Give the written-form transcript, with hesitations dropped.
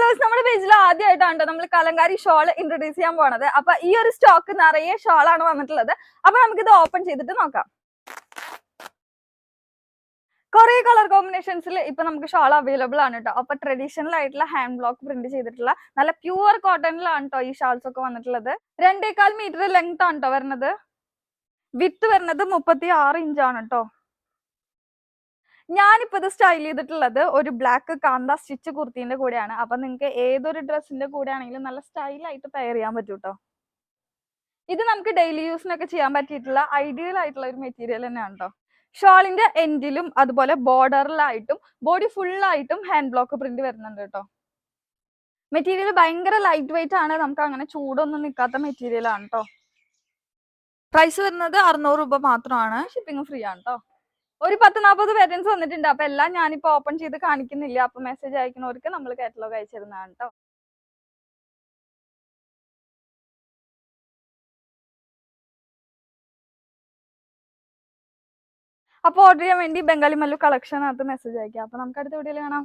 Viewers, നമ്മുടെ പേജിൽ ആദ്യമായിട്ടാണ് നമ്മൾ കലങ്കാരി ഷോൾ ഇൻട്രൊഡ്യൂസ് ചെയ്യാൻ പോണത്. അപ്പൊ ഈ ഒരു സ്റ്റോക്ക് നിറയെ ഷോളാണ് വന്നിട്ടുള്ളത്. അപ്പൊ നമുക്കിത് ഓപ്പൺ ചെയ്തിട്ട് നോക്കാം. കുറെ കളർ കോമ്പിനേഷൻസിൽ ഇപ്പൊ നമുക്ക് ഷോൾ അവൈലബിൾ ആണ് കേട്ടോ. അപ്പൊ ട്രഡീഷണൽ ആയിട്ടുള്ള ഹാൻഡ് ബ്ലോക്ക് പ്രിന്റ് ചെയ്തിട്ടുള്ള നല്ല പ്യൂർ കോട്ടണിലാണ് കേട്ടോ ഈ ഷാൾസ് ഒക്കെ വന്നിട്ടുള്ളത്. 2.25 മീറ്റർ ലെങ്ത് ആണ് കേട്ടോ വരുന്നത്. വിത്ത് വരുന്നത് 36 ഇഞ്ചാണ് കേട്ടോ. ഞാനിപ്പോ ഇത് സ്റ്റൈൽ ചെയ്തിട്ടുള്ളത് ഒരു ബ്ലാക്ക് കാന്ത സ്റ്റിച്ച് കുർത്തിന്റെ കൂടെയാണ്. അപ്പൊ നിങ്ങൾക്ക് ഏതൊരു ഡ്രസ്സിന്റെ കൂടെ ആണെങ്കിലും നല്ല സ്റ്റൈലായിട്ട് പെയർ ചെയ്യാൻ പറ്റും കേട്ടോ. ഇത് നമുക്ക് ഡെയിലി യൂസിനൊക്കെ ചെയ്യാൻ പറ്റിയിട്ടുള്ള ഐഡിയൽ ആയിട്ടുള്ള ഒരു മെറ്റീരിയൽ തന്നെയാണ് കേട്ടോ. ഷോളിന്റെ എൻഡിലും അതുപോലെ ബോർഡറിലായിട്ടും ബോഡി ഫുള്ളായിട്ടും ഹാൻഡ് ബ്ലോക്ക് പ്രിന്റ് വരുന്നുണ്ട് കേട്ടോ. മെറ്റീരിയൽ ഭയങ്കര ലൈറ്റ് വെയിറ്റ് ആണ്. നമുക്ക് അങ്ങനെ ചൂടൊന്നും നിൽക്കാത്ത മെറ്റീരിയൽ ആണ് കേട്ടോ. പ്രൈസ് വരുന്നത് 600 രൂപ മാത്രമാണ്. ഷിപ്പിംഗ് ഫ്രീ ആണ് കേട്ടോ. ഒരു 10-40 വേരിയൻസ് വന്നിട്ടുണ്ട്. അപ്പൊ എല്ലാം ഞാനിപ്പോ ഓപ്പൺ ചെയ്ത് കാണിക്കുന്നില്ല. അപ്പൊ മെസ്സേജ് അയക്കുന്നവർക്ക് നമ്മൾ കാറ്റലോഗ് അയച്ചിരുന്നതാണ് കേട്ടോ. അപ്പോൾ ഓർഡർ ചെയ്യാൻ വേണ്ടി ബംഗാളി മല്ലു കളക്ഷനകത്ത് മെസ്സേജ് അയക്കാം. അപ്പൊ നമുക്ക് അടുത്ത വീഡിയോയിൽ കാണാം.